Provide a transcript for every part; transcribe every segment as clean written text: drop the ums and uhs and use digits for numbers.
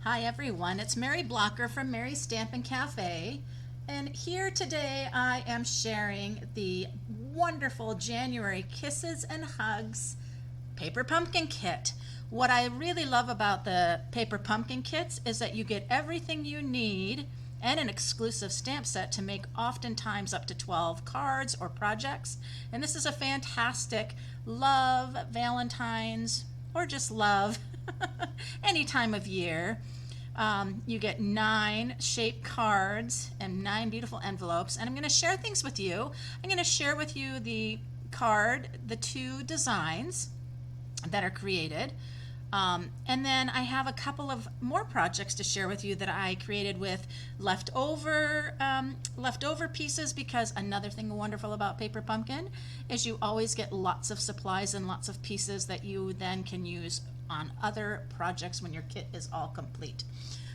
Hi everyone, it's Mary Blocker from Mary's Stampin' Cafe, and here today I am sharing the wonderful January Kisses and Hugs Paper Pumpkin Kit. What I really love about the Paper Pumpkin Kits is that you get everything you need and an exclusive stamp set to make oftentimes up to 12 cards or projects. And this is a fantastic love, Valentine's, or just love any time of year. You get 9 shaped cards and 9 beautiful envelopes, and I'm going to share things with you. I'm going to share with you the card, the 2 designs that are created, and then I have a couple of more projects to share with you that I created with leftover pieces, because another thing wonderful about Paper Pumpkin is you always get lots of supplies and lots of pieces that you then can use on other projects when your kit is all complete.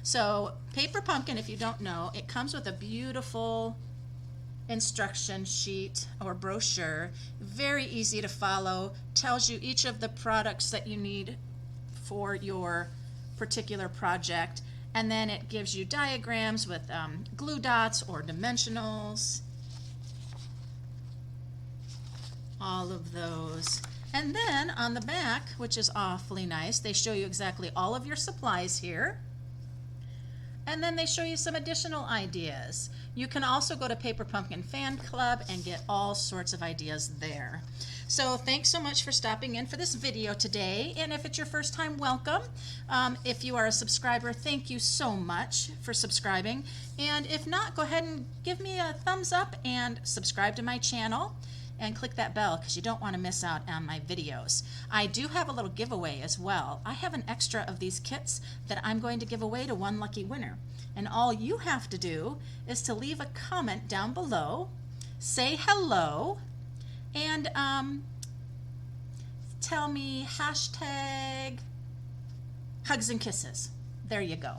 So Paper Pumpkin, if you don't know, it comes with a beautiful instruction sheet or brochure, very easy to follow, tells you each of the products that you need for your particular project, and then it gives you diagrams with glue dots or dimensionals, all of those. And then on the back, which is awfully nice, they show you exactly all of your supplies here. And then they show you some additional ideas. You can also go to Paper Pumpkin Fan Club and get all sorts of ideas there. So thanks so much for stopping in for this video today. And if it's your first time, welcome. If you are a subscriber, thank you so much for subscribing. And if not, go ahead and give me a thumbs up and subscribe to my channel. And click that bell because you don't want to miss out on my videos. I do have a little giveaway as well. I have an extra of these kits that I'm going to give away to one lucky winner. And all you have to do is to leave a comment down below, say hello, and tell me hashtag hugs and kisses. There you go.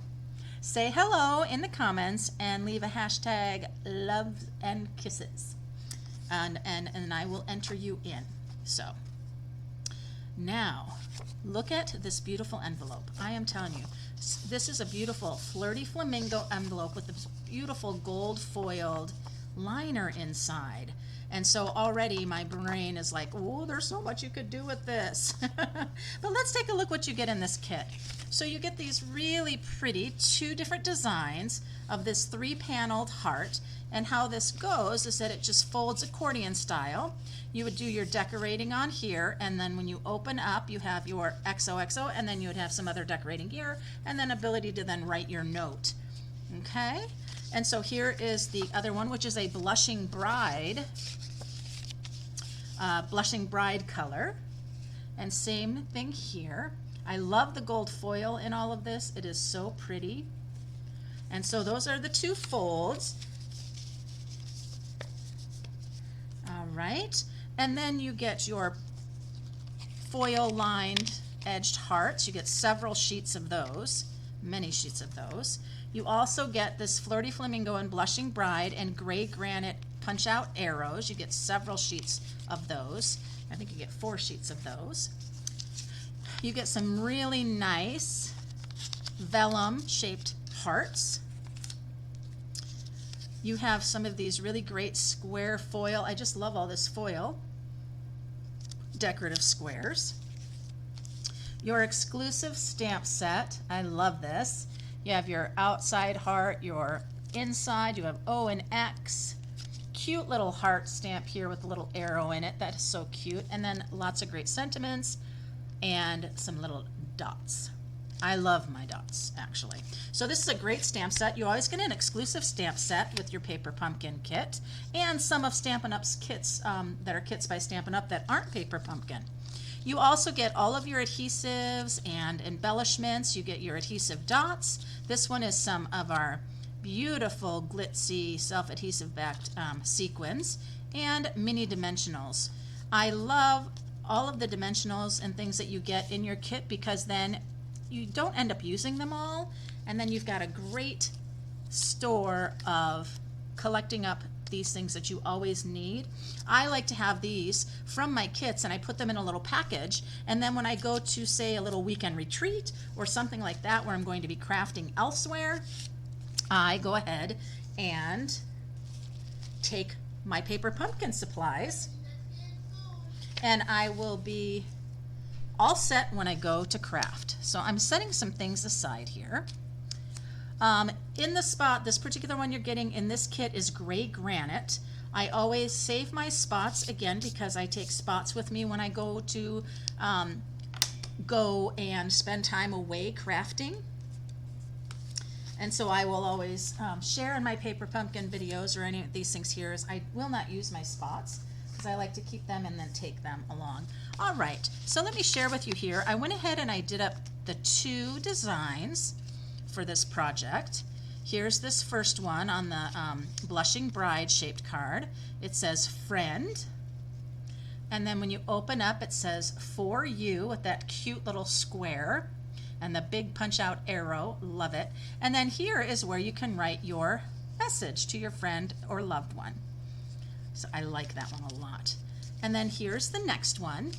Say hello in the comments and leave a hashtag love and kisses. And I will enter you in. So now look at this beautiful envelope. I am telling you, this is a beautiful flirty flamingo envelope with this beautiful gold foiled liner inside. And so already my brain is like, oh, there's so much you could do with this. But let's take a look what you get in this kit. So you get these really pretty 2 different designs of this 3-paneled heart. And how this goes is that it just folds accordion style. You would do your decorating on here, and then when you open up, you have your XOXO, and then you would have some other decorating here, and then ability to then write your note. Okay? And so here is the other one, which is a blushing bride color. And same thing here. I love the gold foil in all of this. It is so pretty. And so those are the 2 folds. All right, and then you get your foil lined edged hearts. You get several sheets of those, many sheets of those. You also get this flirty flamingo and blushing bride and gray granite punch out arrows. You get several sheets of those. I think you get 4 sheets of those. You get some really nice vellum shaped hearts. You have some of these really great square foil. I just love all this foil. Decorative squares. Your exclusive stamp set. I love this. You have your outside heart, your inside. You have O and X. Cute little heart stamp here with a little arrow in it. That is so cute. And then lots of great sentiments and some little dots. I love my dots, actually. So this is a great stamp set. You always get an exclusive stamp set with your Paper Pumpkin kit, and some of Stampin' Up's kits that are kits by Stampin' Up that aren't Paper Pumpkin. You also get all of your adhesives and embellishments. You get your adhesive dots. This one is some of our beautiful glitzy self-adhesive backed sequins and mini dimensionals. I love all of the dimensionals and things that you get in your kit because then you don't end up using them all, and then you've got a great store of collecting up these things that you always need. I like to have these from my kits, and I put them in a little package, and then when I go to, say, a little weekend retreat or something like that where I'm going to be crafting elsewhere, I go ahead and take my paper pumpkin supplies, and I will be all set when I go to craft. So I'm setting some things aside here. In the spot, this particular one you're getting in this kit is gray granite. I always save my spots, again, because I take spots with me when I go to go and spend time away crafting. And so I will always share in my paper pumpkin videos or any of these things here is I will not use my spots because I like to keep them and then take them along. All right, so let me share with you here. I went ahead and I did up the 2 designs for this project. Here's this first one on the Blushing Bride shaped card. It says friend, and then when you open up it says for you with that cute little square and the big punch out arrow. Love it. And then here is where you can write your message to your friend or loved one. So I like that one a lot. And then here's the next one.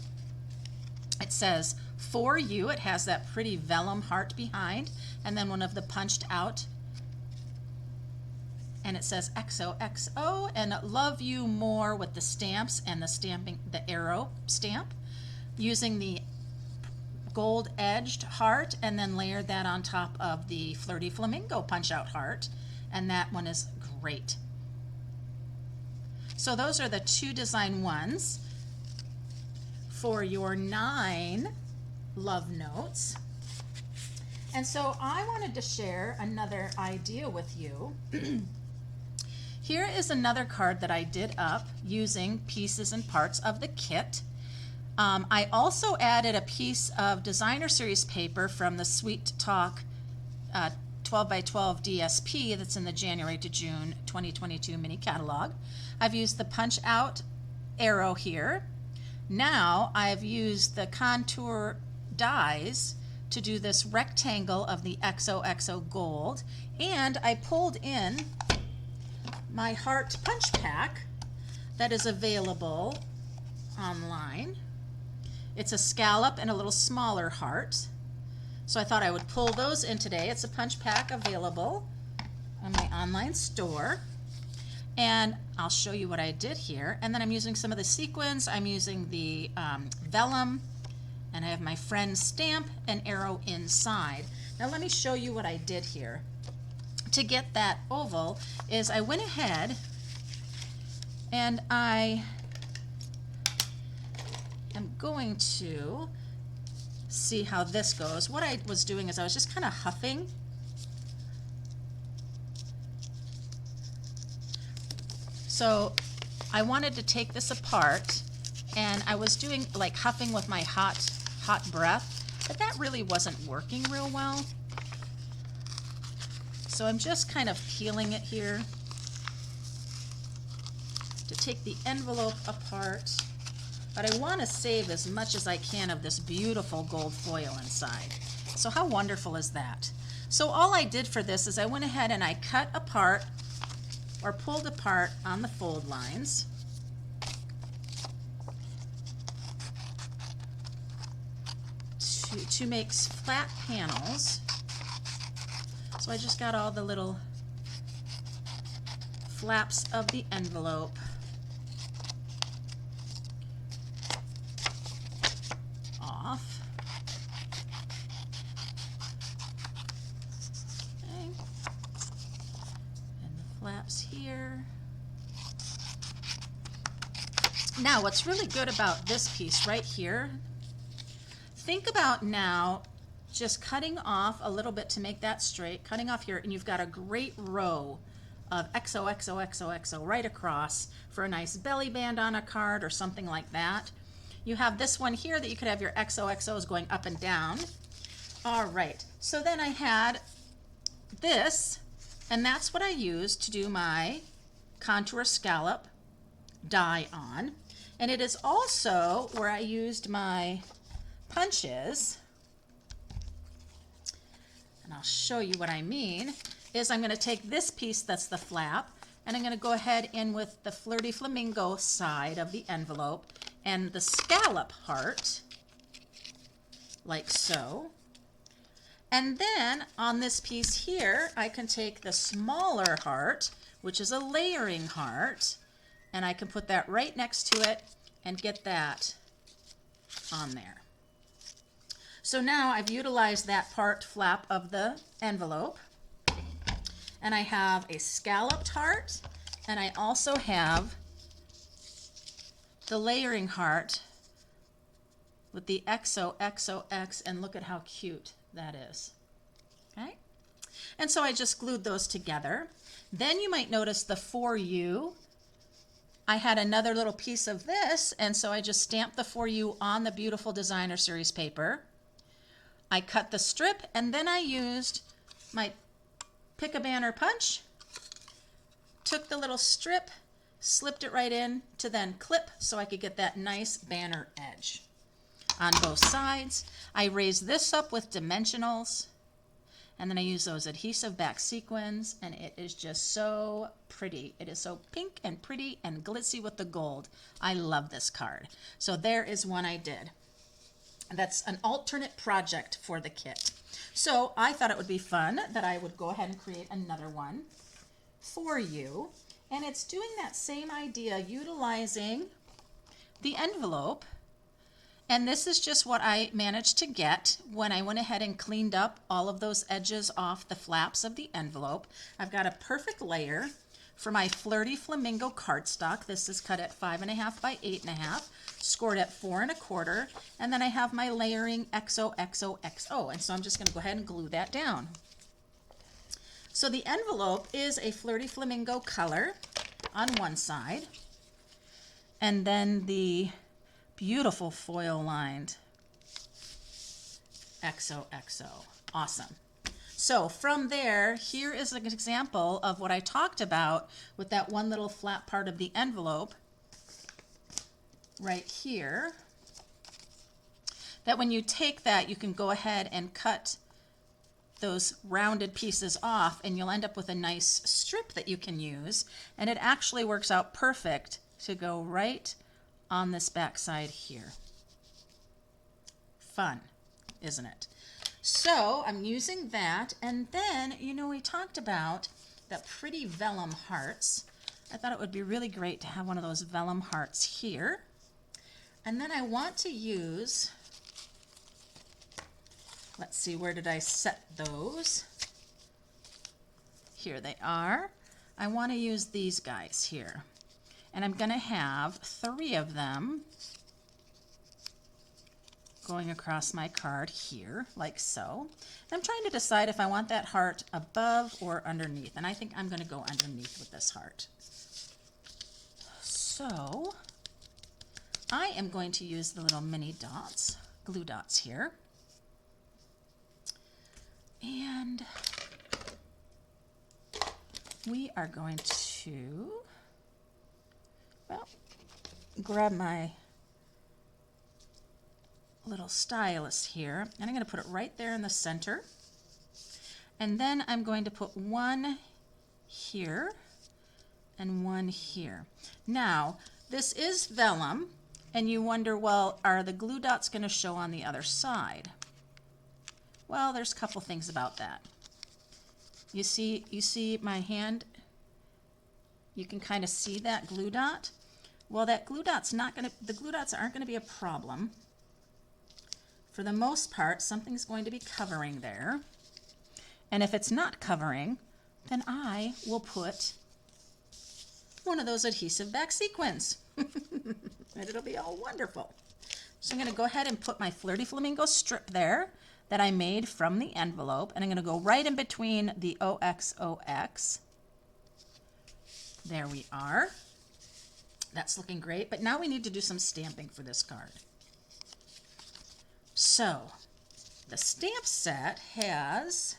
It says for you. It has that pretty vellum heart behind, and then one of the punched out, and it says XOXO, and love you more with the stamps and the stamping, the arrow stamp, using the gold edged heart, and then layered that on top of the Flirty Flamingo punch out heart, and that one is great. So those are the 2 design ones for your 9 love notes. And so I wanted to share another idea with you. Here is another card that I did up using pieces and parts of the kit. I also added a piece of designer series paper from the Sweet Talk 12x12 DSP that's in the January to June 2022 mini catalog. I've used the punch out arrow here. Now I've used the contour dies to do this rectangle of the XOXO gold, and I pulled in my heart punch pack that is available online. It's a scallop and a little smaller heart. So I thought I would pull those in today. It's a punch pack available on my online store. And I'll show you what I did here. And then I'm using some of the sequins. I'm using the vellum, and I have my friend's stamp and arrow inside. Now let me show you what I did here. To get that oval is I went ahead and I am going to see how this goes. What I was doing is I was just kind of huffing. So I wanted to take this apart, and I was doing like huffing with my hot breath, but that really wasn't working real well. So I'm just kind of peeling it here to take the envelope apart. But I want to save as much as I can of this beautiful gold foil inside. So how wonderful is that? So all I did for this is I went ahead and I cut apart or pulled apart on the fold lines. To make flat panels. So I just got all the little flaps of the envelope off. Okay. And the flaps here. Now what's really good about this piece right here, think about now just cutting off a little bit to make that straight, cutting off here, and you've got a great row of XOXOXOXO right across for a nice belly band on a card or something like that. You have this one here that you could have your XOXOs going up and down. All right, so then I had this, and that's what I used to do my contour scallop die on. And it is also where I used my punches. And I'll show you what I mean, is I'm going to take this piece that's the flap, And I'm going to go ahead in with the Flirty Flamingo side of the envelope and the scallop heart, like so. And then on this piece here, I can take the smaller heart, which is a layering heart, and I can put that right next to it and get that on there. So now I've utilized that part flap of the envelope, and I have a scalloped heart, and I also have the layering heart with the XOXOX, and look at how cute that is. Okay? And so I just glued those together. Then you might notice the For You. I had another little piece of this, and so I just stamped the For You on the beautiful designer series paper. I cut the strip, and then I used my Pick a Banner punch, took the little strip, slipped it right in to then clip so I could get that nice banner edge on both sides. I raised this up with dimensionals, and then I use those adhesive back sequins, and it is just so pretty. It is so pink and pretty and glitzy with the gold. I love this card. So there is one I did. That's an alternate project for the kit. So I thought it would be fun that I would go ahead and create another one for you. And it's doing that same idea, utilizing the envelope. And this is just what I managed to get when I went ahead and cleaned up all of those edges off the flaps of the envelope. I've got a perfect layer for my Flirty Flamingo cardstock. This is cut at 5.5 by 8.5, scored at 4 1/4, and then I have my layering XOXOXO, and so I'm just going to go ahead and glue that down. So the envelope is a Flirty Flamingo color on one side, and then the beautiful foil lined XOXO. Awesome. So from there, here is an example of what I talked about with that one little flat part of the envelope right here. That when you take that, you can go ahead and cut those rounded pieces off, and you'll end up with a nice strip that you can use. And it actually works out perfect to go right on this back side here. Fun, isn't it? So I'm using that, and then, you know, we talked about that pretty vellum hearts. I thought it would be really great to have one of those vellum hearts here. And then I want to use, let's see, where did I set those? Here they are. I want to use these guys here. And I'm going to have 3 of them going across my card here, like so. And I'm trying to decide if I want that heart above or underneath, and I think I'm going to go underneath with this heart. So I am going to use the little mini dots, glue dots here. And we are going to, well, grab my little stylus here, and I'm going to put it right there in the center, and then I'm going to put one here and one here. Now this is vellum, and you wonder, well, are the glue dots going to show on the other side? Well, there's a couple things about that. You see my hand, you can kind of see that glue dot. Well, that glue dot's not going to, the glue dots aren't going to be a problem. For the most part, something's going to be covering there. And if it's not covering, then I will put one of those adhesive back sequins. And it'll be all wonderful. So I'm going to go ahead and put my Flirty Flamingo strip there that I made from the envelope. And I'm going to go right in between the OXOX. There we are. That's looking great. But now we need to do some stamping for this card. So the stamp set has,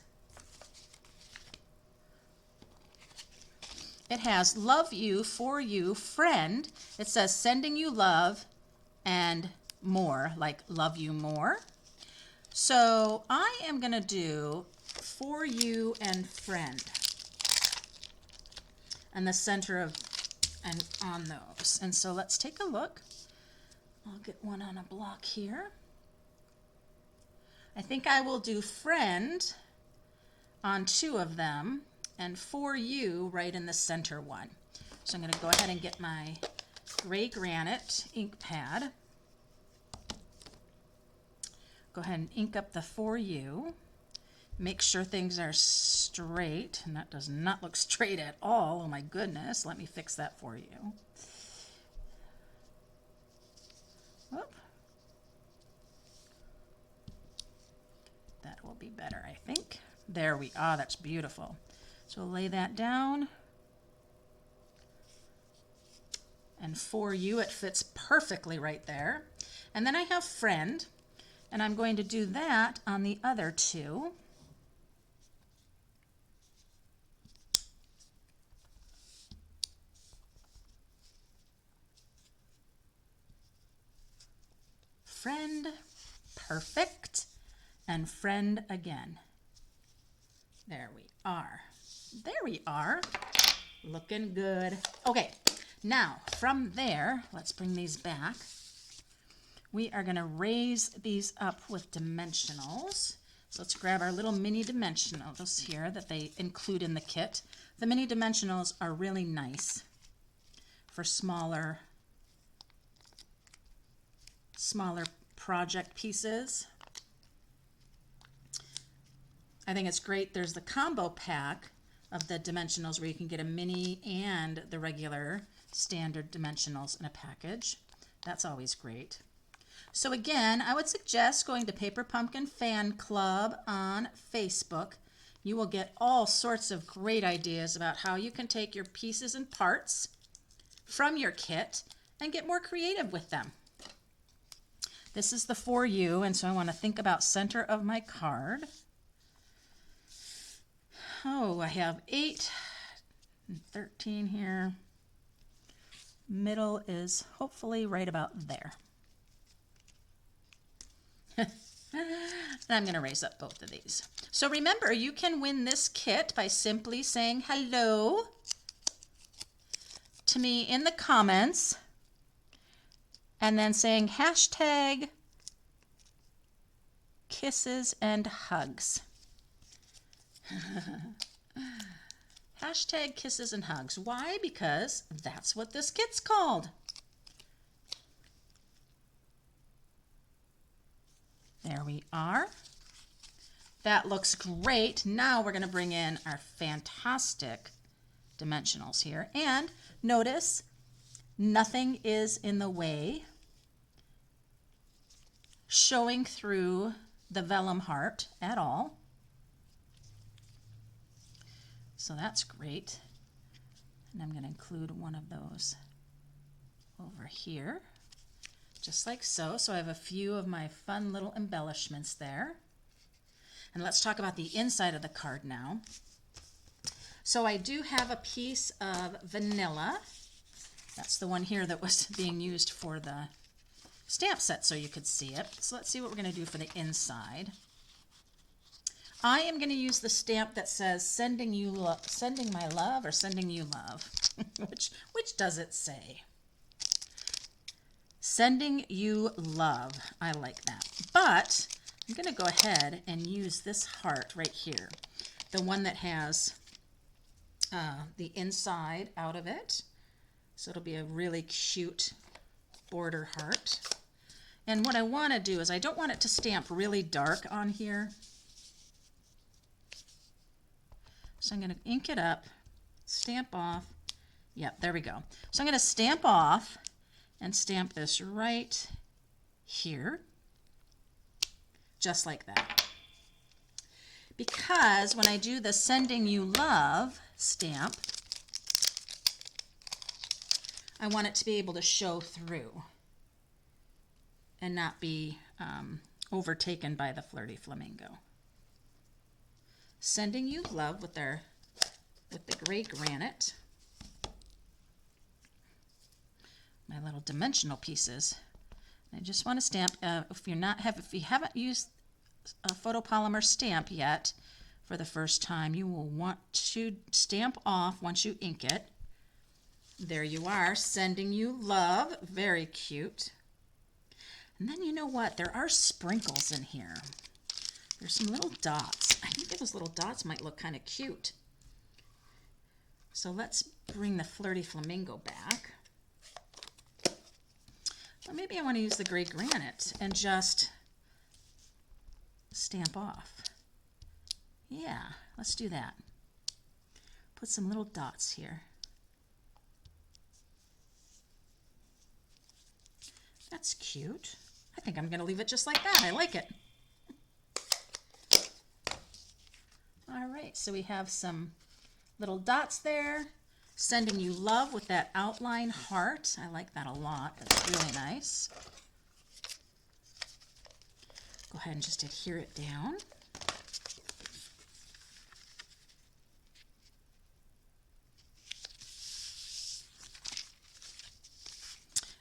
it has love you, for you, friend. It says sending you love and more, like love you more. So I am going to do for you and friend. and the center of and on those. And so let's take a look. I'll get one on a block here. I think I will do friend on 2 of them and for you right in the center one. So I'm going to go ahead and get my gray granite ink pad. Go ahead and ink up the for you. Make sure things are straight, and that does not look straight at all. Oh my goodness, let me fix that for you. Whoop. That will be better, I think. There we are, that's beautiful. So lay that down. And for you, it fits perfectly right there. And then I have friend, and I'm going to do that on the other 2. Friend, perfect, and friend again. There we are. There we are. Looking good. Okay, now from there, let's bring these back. We are going to raise these up with dimensionals. So let's grab our little mini dimensionals here that they include in the kit. The mini dimensionals are really nice for smaller project pieces. I think it's great. There's the combo pack of the dimensionals where you can get a mini and the regular standard dimensionals in a package. That's always great. So again, I would suggest going to Paper Pumpkin Fan Club on Facebook. You will get all sorts of great ideas about how you can take your pieces and parts from your kit and get more creative with them. This is the for you, and so I want to think about center of my card. Oh, I have 8 and 13 here. Middle is hopefully right about there. And I'm going to raise up both of these. So remember, you can win this kit by simply saying hello to me in the comments and then saying hashtag kisses and hugs. Hashtag kisses and hugs. Why? Because that's what this kit's called. There we are. That looks great. Now we're going to bring in our fantastic dimensionals here. And notice nothing is in the way, showing through the vellum heart at all. So that's great. And I'm going to include one of those over here, just like so. So I have a few of my fun little embellishments there. And let's talk about the inside of the card now. So I do have a piece of vanilla. That's the one here that was being used for the stamp set so you could see it. So let's see what we're going to do for the inside. I am going to use the stamp that says sending my love or sending you love. which does it say? Sending you love. I like that. But I'm going to go ahead and use this heart right here. The one that has the inside out of it. So it'll be a really cute border heart. And what I want to do is I don't want it to stamp really dark on here. So I'm going to ink it up, stamp off. Yep, there we go. So I'm going to stamp off and stamp this right here, just like that. Because when I do the sending you love stamp, I want it to be able to show through and not be overtaken by the flirty flamingo. Sending you love with the gray granite. My little dimensional pieces. I just want to stamp. If you haven't used a photopolymer stamp yet for the first time, you will want to stamp off once you ink it. There you are, sending you love. Very cute. And then you know what? There are sprinkles in here. There's some little dots. I think those little dots might look kind of cute. So let's bring the Flirty Flamingo back. Well, maybe I want to use the gray granite and just stamp off. Yeah, let's do that. Put some little dots here. That's cute. I think I'm going to leave it just like that. I like it. All right, so we have some little dots there. Sending you love with that outline heart. I like that a lot. That's really nice. Go ahead and just adhere it down.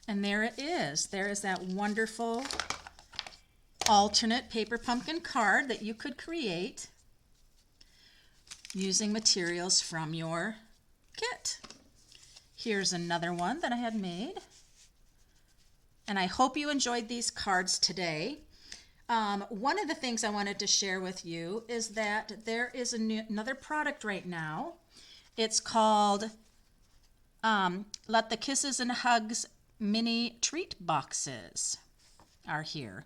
And there it is. There is that wonderful alternate paper pumpkin card that you could create using materials from your kit. Here's another one that I had made. And I hope you enjoyed these cards today. One of the things I wanted to share with you is that there is another product right now. It's called Let the Kisses and Hugs mini treat boxes are here.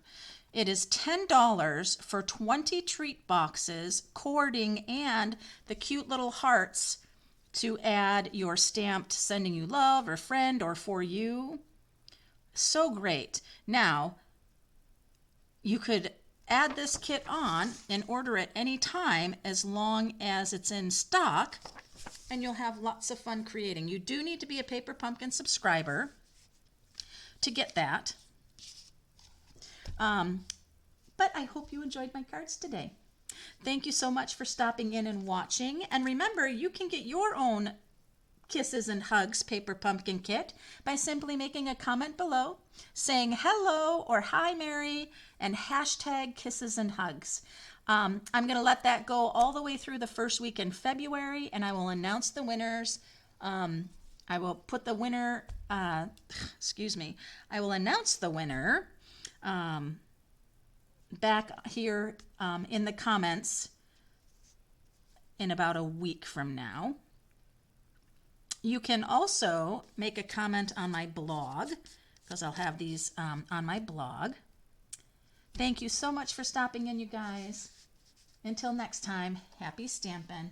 It is $10 for 20 treat boxes, cording, and the cute little hearts to add your stamped sending you love or friend or for you. So great. Now, you could add this kit on and order it anytime as long as it's in stock, and you'll have lots of fun creating. You do need to be a Paper Pumpkin subscriber to get that. But I hope you enjoyed my cards today. Thank you so much for stopping in and watching. And remember, you can get your own Kisses and Hugs Paper Pumpkin kit by simply making a comment below saying hello or hi Mary and hashtag Kisses and Hugs. I'm going to let that go all the way through the first week in February, and I will announce the winners. I will put the winner, I will announce the winner back here in the comments in about a week from now. You can also make a comment on my blog, because I'll have these on my blog. Thank you so much for stopping in, you guys. Until next time, happy stampin'.